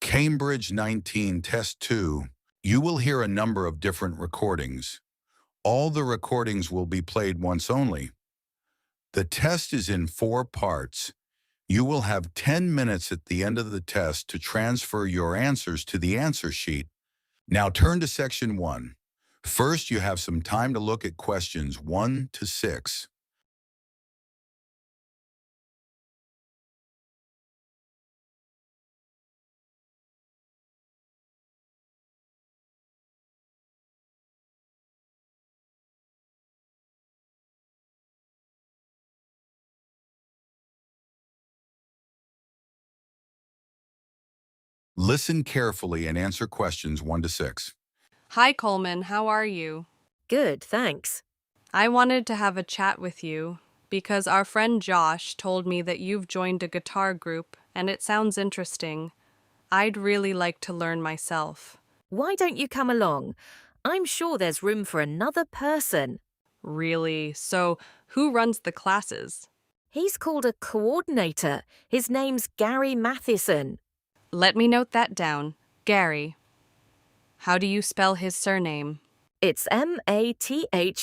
Cambridge 19 Test 2, you will hear a number of different recordings. All the recordings will be played once only. The test is in 4 parts. You will have 10 minutes at the end of the test to transfer your answers to the answer sheet. Now turn to section 1. First, you have some time to look at questions 1 to 6. Listen carefully and answer questions 1 to 6. Hi, Coleman. How are you? Good, thanks. I wanted to have a chat with you because our friend Josh told me that you've joined a guitar group and it sounds interesting. I'd really like to learn myself. Why don't you come along? I'm sure there's room for another person. Really? So, who runs the classes? He's called a coordinator. His name's Gary Matheson. Let me note that down. Gary. How do you spell his surname? It's Mathieson.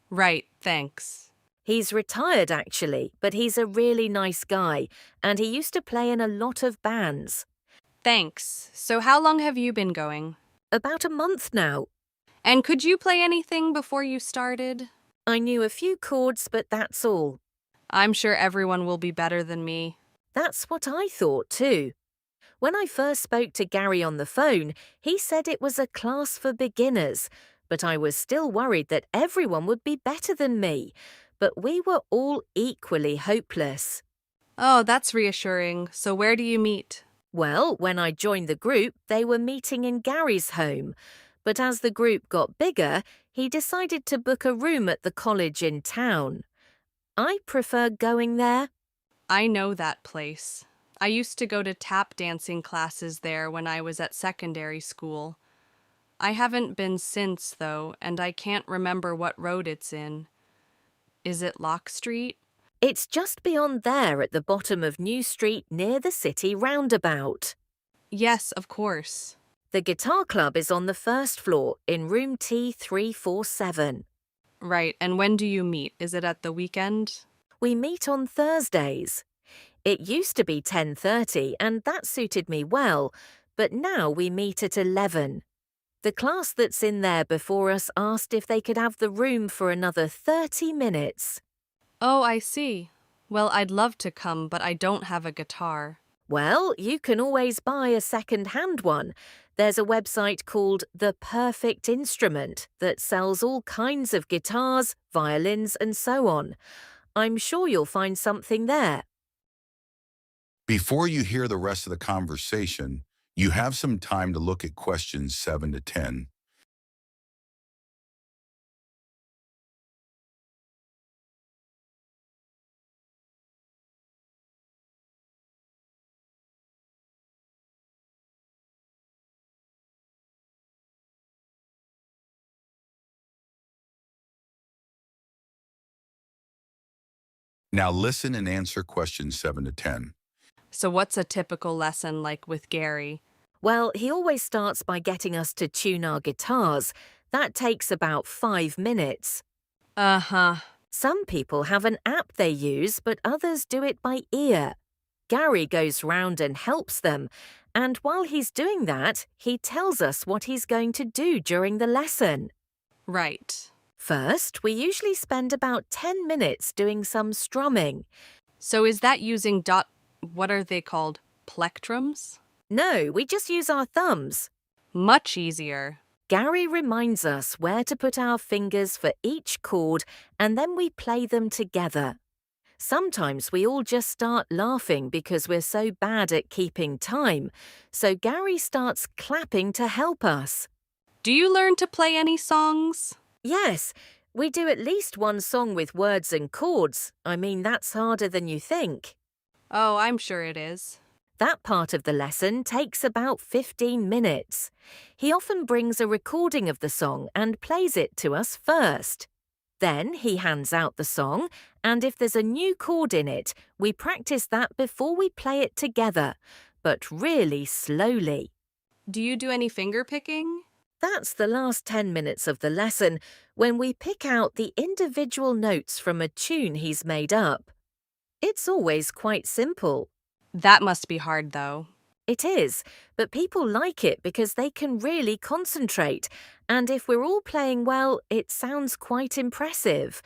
Right, thanks. He's retired, actually, but he's a really nice guy, and he used to play in a lot of bands. Thanks. So, how long have you been going? About a month now. And could you play anything before you started? I knew a few chords, but that's all. I'm sure everyone will be better than me. That's what I thought, too. When I first spoke to Gary on the phone, he said it was a class for beginners, but I was still worried that everyone would be better than me. But we were all equally hopeless. Oh, that's reassuring. So where do you meet? Well, when I joined the group, they were meeting in Gary's home. But as the group got bigger, he decided to book a room at the college in town. I prefer going there. I know that place. I used to go to tap dancing classes there when I was at secondary school. I haven't been since, though, and I can't remember what road it's in. Is it Lock Street? It's just beyond there at the bottom of New Street near the city roundabout. Yes, of course. The guitar club is on the first floor in room T347. Right, and when do you meet? Is it at the weekend? We meet on Thursdays. It used to be 10:30 and that suited me well, but now we meet at 11. The class that's in there before us asked if they could have the room for another 30 minutes. Oh, I see. Well, I'd love to come, but I don't have a guitar. Well, you can always buy a second-hand one. There's a website called The Perfect Instrument that sells all kinds of guitars, violins, and so on. I'm sure you'll find something there. Before you hear the rest of the conversation, you have some time to look at questions 7 to 10. Now listen and answer questions 7 to 10. So what's a typical lesson like with Gary? Well, he always starts by getting us to tune our guitars. That takes about 5 minutes. Uh-huh. Some people have an app they use, but others do it by ear. Gary goes round and helps them, and while he's doing that, he tells us what he's going to do during the lesson. Right. First, we usually spend about 10 minutes doing some strumming. So is that using what are they called? Plectrums? No, we just use our thumbs. Much easier. Gary reminds us where to put our fingers for each chord, and then we play them together. Sometimes we all just start laughing because we're so bad at keeping time, so Gary starts clapping to help us. Do you learn to play any songs? Yes, we do at least one song with words and chords. I mean, that's harder than you think. Oh, I'm sure it is. That part of the lesson takes about 15 minutes. He often brings a recording of the song and plays it to us first. Then he hands out the song, and if there's a new chord in it, we practice that before we play it together. but really slowly. Do you do any finger picking? That's the last 10 minutes of the lesson, when we pick out the individual notes from a tune he's made up. It's always quite simple. That must be hard, though. It is, but people like it because they can really concentrate, and if we're all playing well, it sounds quite impressive.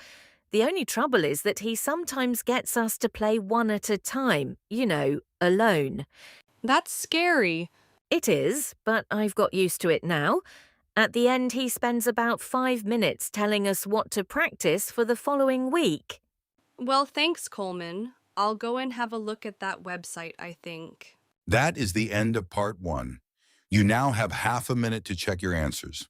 The only trouble is that he sometimes gets us to play one at a time, alone. That's scary. It is, but I've got used to it now. At the end, he spends about 5 minutes telling us what to practice for the following week. Well, thanks, Coleman. I'll go and have a look at that website, I think. That is the end of part 1. You now have half a minute to check your answers.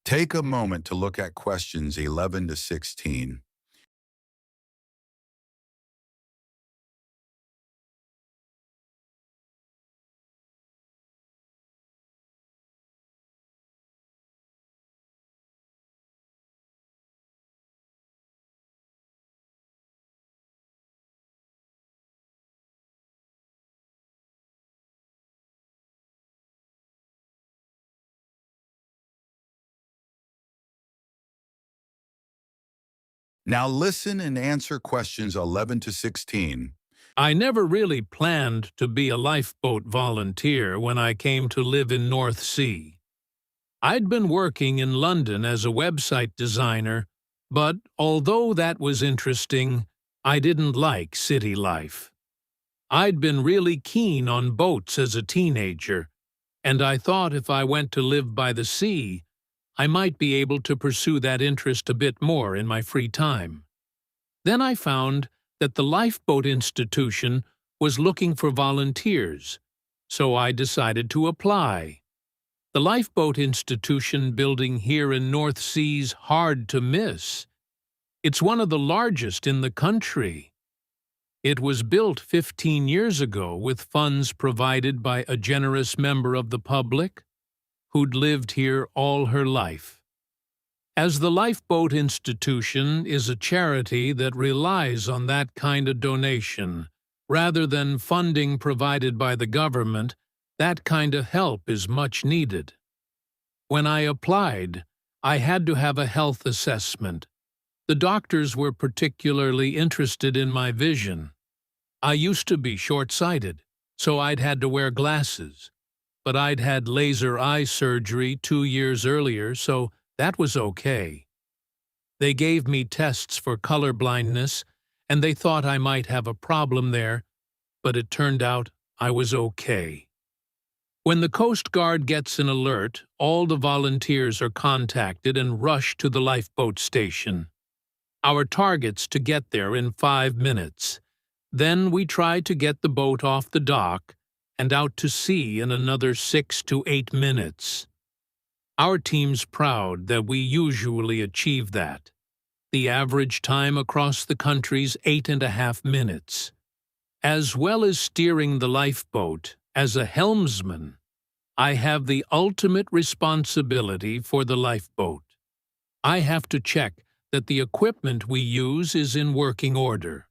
Take a moment to look at questions 11 to 16. Now listen and answer questions 11 to 16. I never really planned to be a lifeboat volunteer when I came to live in North Sea. I'd been working in London as a website designer, but although that was interesting, I didn't like city life. I'd been really keen on boats as a teenager, and I thought if I went to live by the sea, I might be able to pursue that interest a bit more in my free time. Then I found that the Lifeboat Institution was looking for volunteers, so I decided to apply. The Lifeboat Institution building here in North Sea's hard to miss. It's one of the largest in the country. It was built 15 years ago with funds provided by a generous member of the public who'd lived here all her life. As the Lifeboat Institution is a charity that relies on that kind of donation, rather than funding provided by the government, that kind of help is much needed. When I applied, I had to have a health assessment. The doctors were particularly interested in my vision. I used to be short-sighted, so I'd had to wear glasses. But I'd had laser eye surgery 2 years earlier, so that was okay. They gave me tests for color blindness, and they thought I might have a problem there, but it turned out I was okay. When the Coast Guard gets an alert, all the volunteers are contacted and rush to the lifeboat station. Our target's to get there in 5 minutes. Then we try to get the boat off the dock and out to sea in another 6 to 8 minutes. Our team's proud that we usually achieve that. The average time across the country's 8.5 minutes. As well as steering the lifeboat, as a helmsman, I have the ultimate responsibility for the lifeboat. I have to check that the equipment we use is in working order.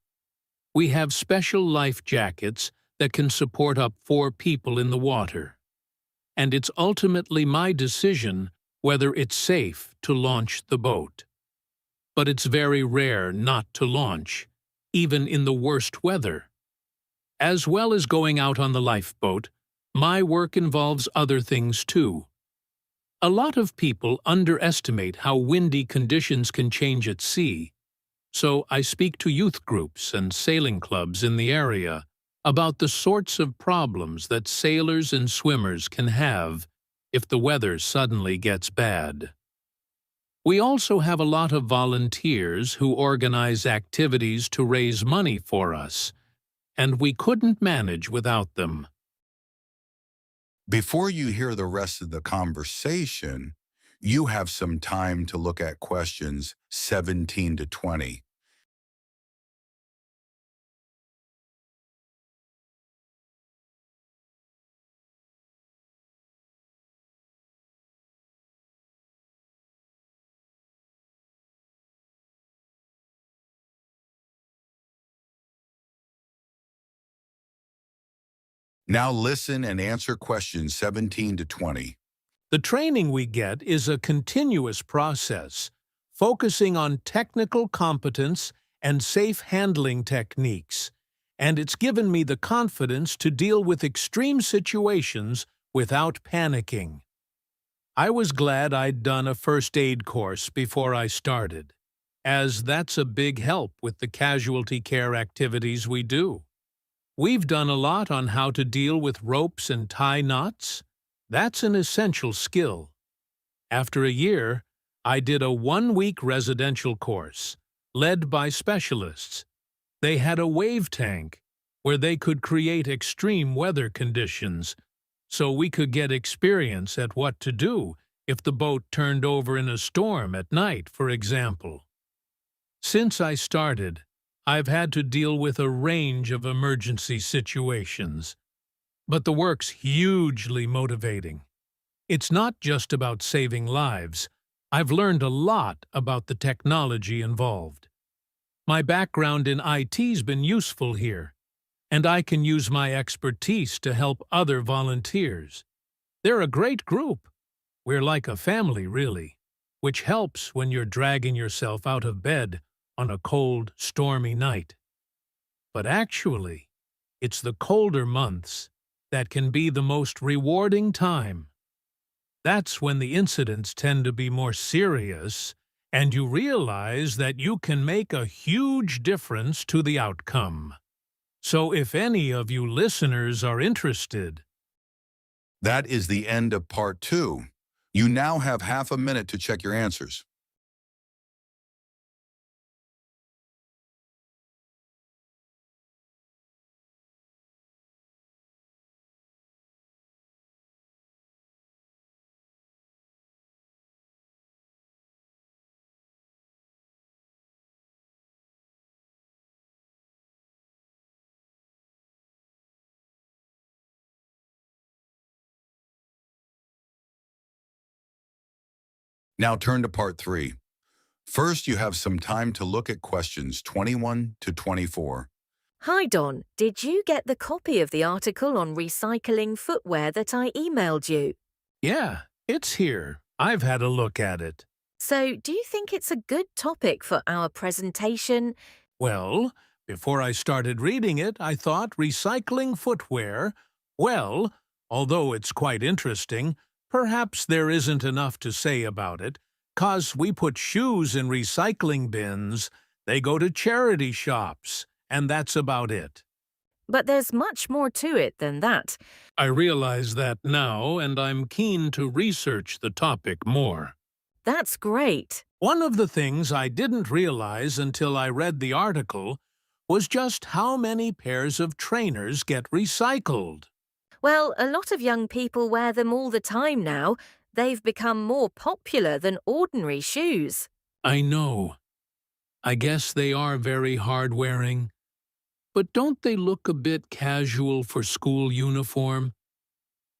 We have special life jackets that can support up 4 people in the water. And it's ultimately my decision whether it's safe to launch the boat. But it's very rare not to launch, even in the worst weather. As well as going out on the lifeboat, my work involves other things too. A lot of people underestimate how windy conditions can change at sea, so I speak to youth groups and sailing clubs in the area about the sorts of problems that sailors and swimmers can have if the weather suddenly gets bad. We also have a lot of volunteers who organize activities to raise money for us, and we couldn't manage without them. Before you hear the rest of the conversation, you have some time to look at questions 17 to 20. Now listen and answer questions 17 to 20. The training we get is a continuous process, focusing on technical competence and safe handling techniques, and it's given me the confidence to deal with extreme situations without panicking. I was glad I'd done a first aid course before I started, as that's a big help with the casualty care activities we do. We've done a lot on how to deal with ropes and tie knots. That's an essential skill. After a year, I did a 1-week residential course, led by specialists. They had a wave tank, where they could create extreme weather conditions, so we could get experience at what to do if the boat turned over in a storm at night, for example. Since I started, I've had to deal with a range of emergency situations. But the work's hugely motivating. It's not just about saving lives. I've learned a lot about the technology involved. My background in IT's been useful here, and I can use my expertise to help other volunteers. They're a great group. We're like a family, really, which helps when you're dragging yourself out of bed on a cold, stormy night. But actually, it's the colder months that can be the most rewarding time. That's when the incidents tend to be more serious, and you realize that you can make a huge difference to the outcome. So if any of you listeners are interested, That is the end of part 2. You now have half a minute to check your answers. Now turn to part 3. First, you have some time to look at questions 21 to 24. Hi Don, did you get the copy of the article on recycling footwear that I emailed you? yeah, it's here. I've had a look at it. So, do you think it's a good topic for our presentation? Well, before I started reading it, I thought recycling footwear, well, although it's quite interesting, perhaps there isn't enough to say about it, 'cause we put shoes in recycling bins, they go to charity shops, and that's about it. But there's much more to it than that. I realize that now, and I'm keen to research the topic more. That's great. One of the things I didn't realize until I read the article was just how many pairs of trainers get recycled. Well, a lot of young people wear them all the time now. They've become more popular than ordinary shoes. I know. I guess they are very hard-wearing. But don't they look a bit casual for school uniform?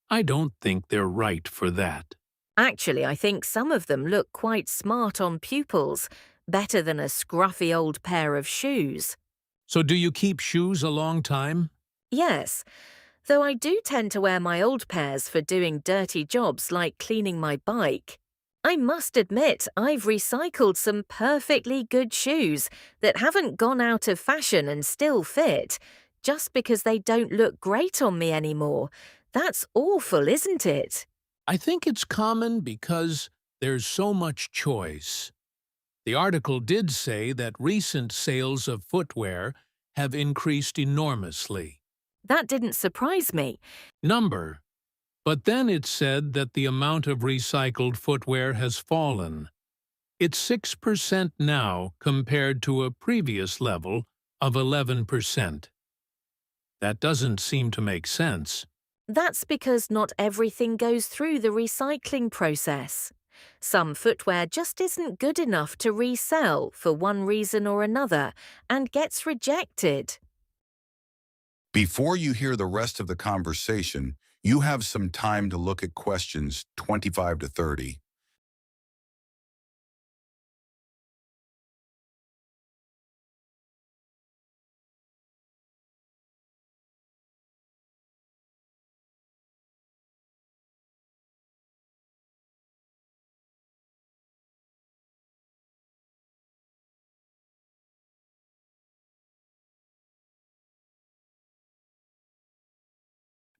I don't think they're right for that. Actually, I think some of them look quite smart on pupils, better than a scruffy old pair of shoes. So do you keep shoes a long time? Yes, though I do tend to wear my old pairs for doing dirty jobs like cleaning my bike. I must admit, I've recycled some perfectly good shoes that haven't gone out of fashion and still fit, just because they don't look great on me anymore. That's awful, isn't it? I think it's common because there's so much choice. The article did say that recent sales of footwear have increased enormously. That didn't surprise me. But then it said that the amount of recycled footwear has fallen. It's 6% now compared to a previous level of 11%. That doesn't seem to make sense. That's because not everything goes through the recycling process. Some footwear just isn't good enough to resell for one reason or another and gets rejected. Before you hear the rest of the conversation, you have some time to look at questions 25 to 30.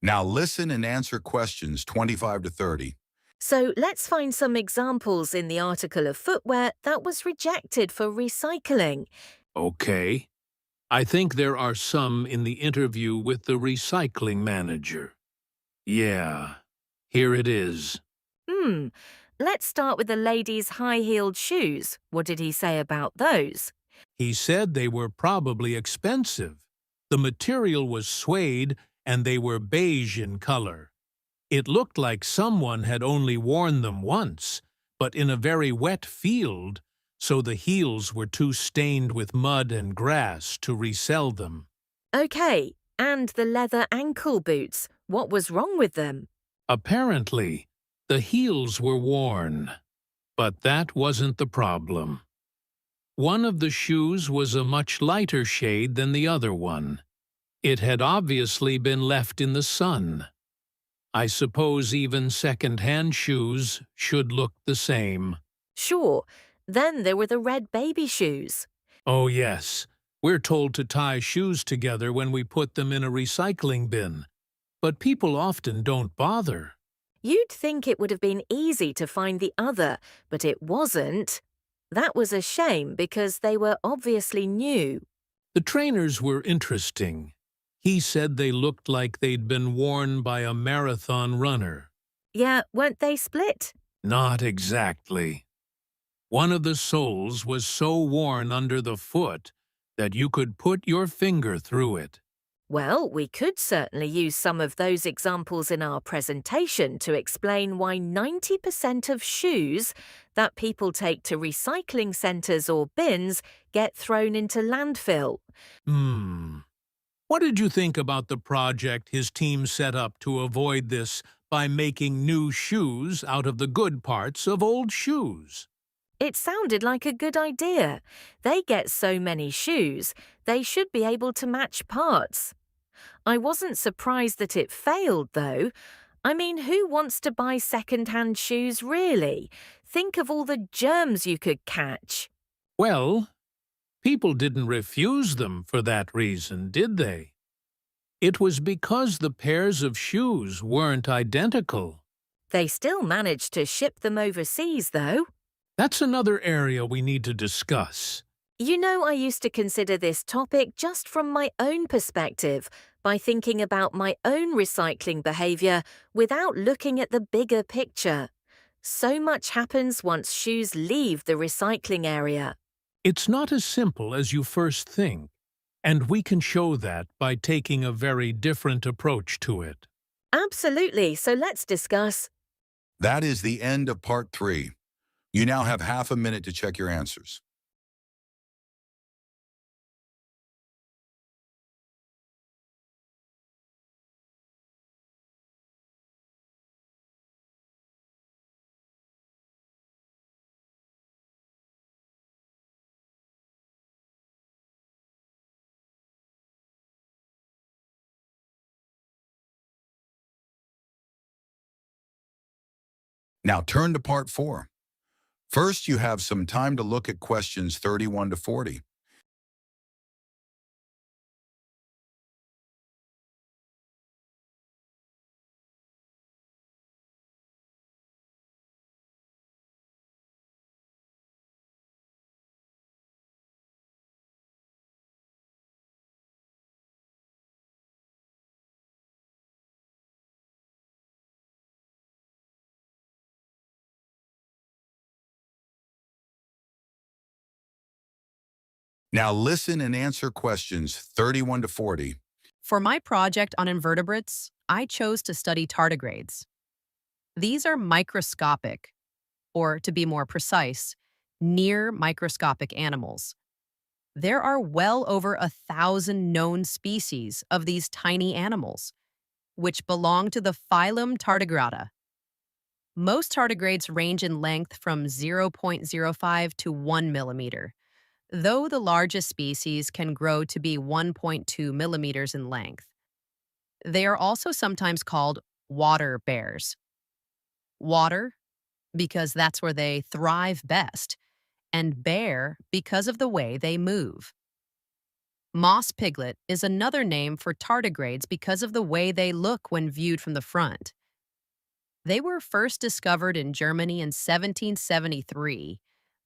Now listen and answer questions 25 to 30. So let's find some examples in the article of footwear that was rejected for recycling. Okay. I think there are some in the interview with the recycling manager. Yeah, here it is. Hmm, let's start with the lady's high-heeled shoes. What did he say about those? He said they were probably expensive. The material was suede and they were beige in color. It looked like someone had only worn them once, but in a very wet field, so the heels were too stained with mud and grass to resell them. Okay, and the leather ankle boots. What was wrong with them? Apparently, the heels were worn, but that wasn't the problem. One of the shoes was a much lighter shade than the other one. It had obviously been left in the sun. I suppose even second-hand shoes should look the same. Sure. Then there were the red baby shoes. Oh yes, we're told to tie shoes together when we put them in a recycling bin, but people often don't bother. You'd think it would have been easy to find the other, but it wasn't. That was a shame because they were obviously new. The trainers were interesting. He said they looked like they'd been worn by a marathon runner. Yeah, weren't they split? Not exactly. One of the soles was so worn under the foot that you could put your finger through it. Well, we could certainly use some of those examples in our presentation to explain why 90% of shoes that people take to recycling centres or bins get thrown into landfill. What did you think about the project his team set up to avoid this by making new shoes out of the good parts of old shoes? It sounded like a good idea. They get so many shoes, they should be able to match parts. I wasn't surprised that it failed, though. I mean, who wants to buy second-hand shoes, really? Think of all the germs you could catch. Well, people didn't refuse them for that reason, did they? It was because the pairs of shoes weren't identical. They still managed to ship them overseas, though. That's another area we need to discuss. You know, I used to consider this topic just from my own perspective, by thinking about my own recycling behaviour without looking at the bigger picture. So much happens once shoes leave the recycling area. It's not as simple as you first think, and we can show that by taking a very different approach to it. Absolutely, so let's discuss. That is the end of part 3. You now have half a minute to check your answers. Now turn to part 4. First, you have some time to look at questions 31 to 40. Now listen and answer questions 31 to 40. For my project on invertebrates, I chose to study tardigrades. These are microscopic, or to be more precise, near microscopic animals. There are well over 1,000 known species of these tiny animals, which belong to the phylum Tardigrada. Most tardigrades range in length from 0.05 to 1 millimeter, though the largest species can grow to be 1.2 millimeters in length. They are also sometimes called water bears. Water, because that's where they thrive best, and bear because of the way they move. Moss piglet is another name for tardigrades because of the way they look when viewed from the front. They were first discovered in Germany in 1773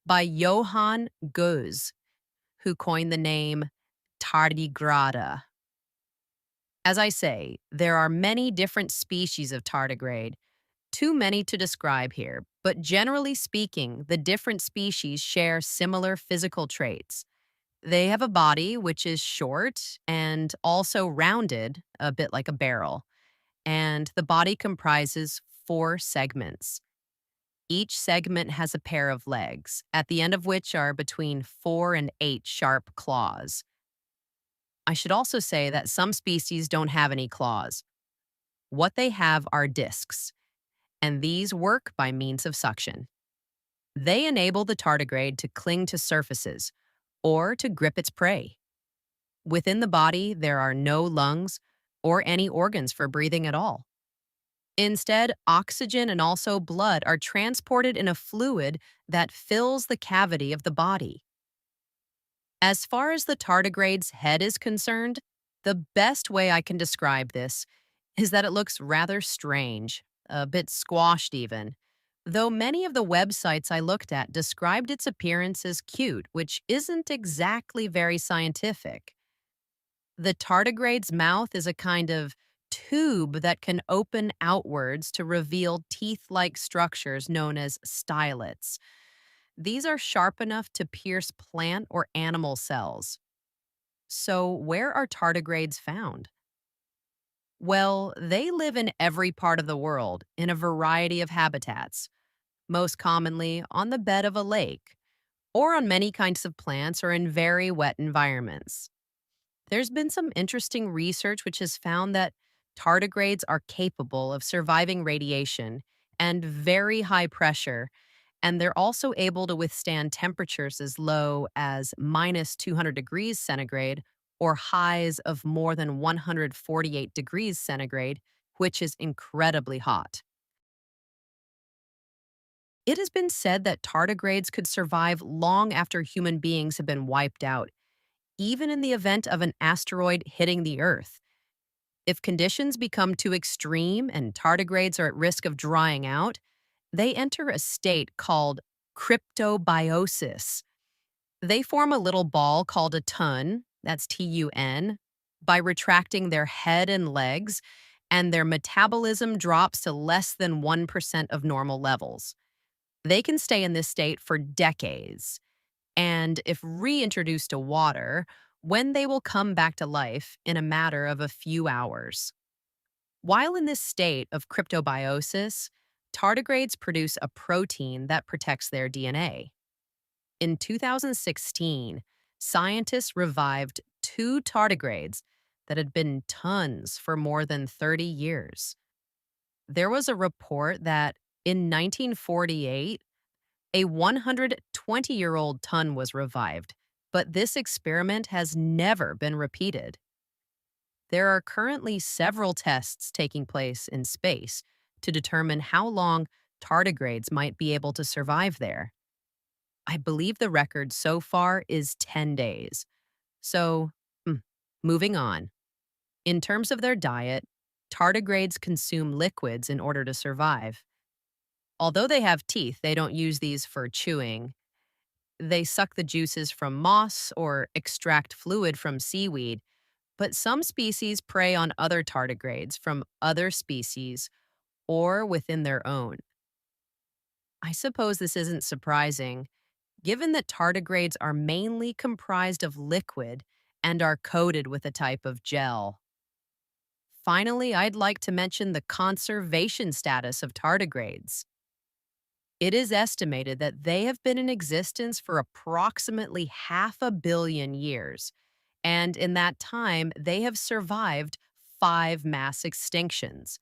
by Johann Goes, who coined the name tardigrada. As I say, there are many different species of tardigrade, too many to describe here, but generally speaking, the different species share similar physical traits. They have a body which is short and also rounded, a bit like a barrel, and the body comprises 4 segments. Each segment has a pair of legs, at the end of which are between 4 and 8 sharp claws. I should also say that some species don't have any claws. What they have are discs, and these work by means of suction. They enable the tardigrade to cling to surfaces or to grip its prey. Within the body, there are no lungs or any organs for breathing at all. Instead, oxygen and also blood are transported in a fluid that fills the cavity of the body. As far as the tardigrade's head is concerned, the best way I can describe this is that it looks rather strange, a bit squashed even, though many of the websites I looked at described its appearance as cute, which isn't exactly very scientific. The tardigrade's mouth is a kind of tube that can open outwards to reveal teeth-like structures known as stylets. These are sharp enough to pierce plant or animal cells. So, where are tardigrades found? Well, they live in every part of the world in a variety of habitats, most commonly on the bed of a lake, or on many kinds of plants or in very wet environments. There's been some interesting research which has found that tardigrades are capable of surviving radiation and very high pressure, and they're also able to withstand temperatures as low as minus 200 degrees centigrade or highs of more than 148 degrees centigrade, which is incredibly hot. It has been said that tardigrades could survive long after human beings have been wiped out, even in the event of an asteroid hitting the Earth. If conditions become too extreme and tardigrades are at risk of drying out, they enter a state called cryptobiosis. They form a little ball called a tun, that's TUN, by retracting their head and legs, and their metabolism drops to less than 1% of normal levels. They can stay in this state for decades, and if reintroduced to water, when they will come back to life in a matter of a few hours. While in this state of cryptobiosis, tardigrades produce a protein that protects their DNA. In 2016, scientists revived 2 tardigrades that had been tons for more than 30 years. There was a report that in 1948, a 120-year-old tun was revived, but this experiment has never been repeated. There are currently several tests taking place in space to determine how long tardigrades might be able to survive there. I believe the record so far is 10 days. So, moving on. In terms of their diet, tardigrades consume liquids in order to survive. Although they have teeth, they don't use these for chewing. They suck the juices from moss or extract fluid from seaweed, but some species prey on other tardigrades from other species or within their own. I suppose this isn't surprising, given that tardigrades are mainly comprised of liquid and are coated with a type of gel. finally, I'd like to mention the conservation status of tardigrades. It is estimated that they have been in existence for approximately 500 million years, and in that time, they have survived 5 mass extinctions.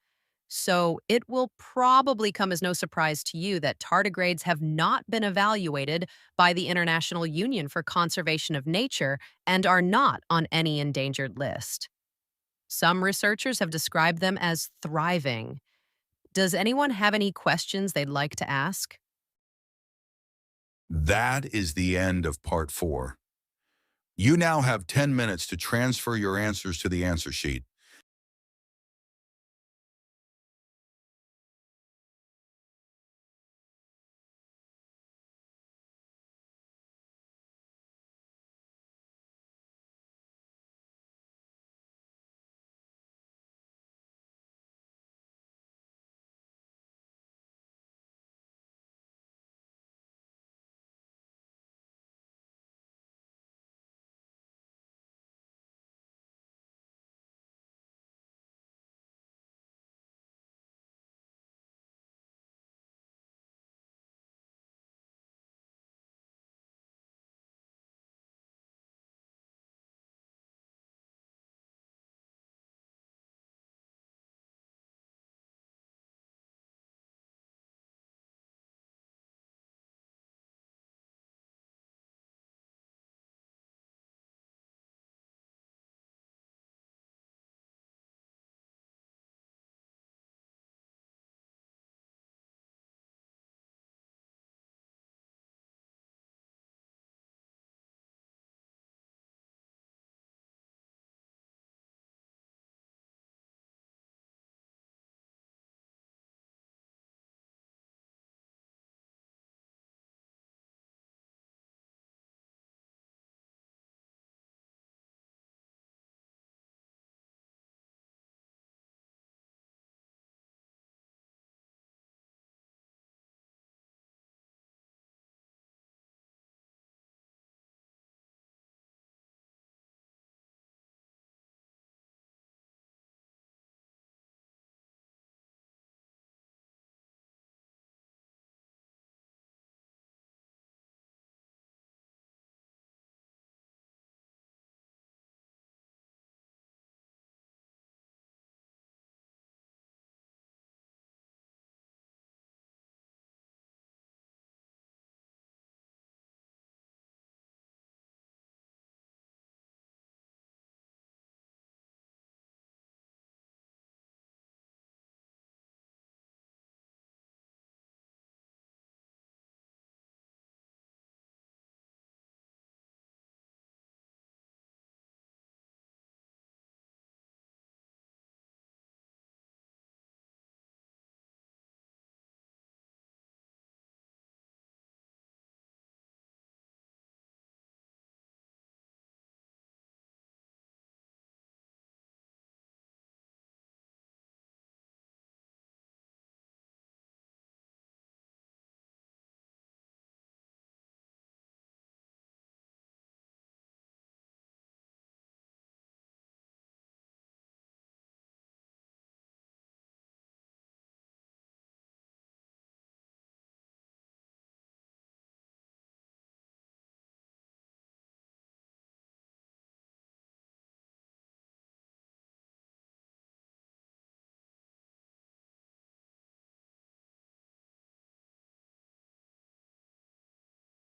So it will probably come as no surprise to you that tardigrades have not been evaluated by the International Union for Conservation of Nature and are not on any endangered list. Some researchers have described them as thriving. Does anyone have any questions they'd like to ask? That is the end of part 4. You now have 10 minutes to transfer your answers to the answer sheet.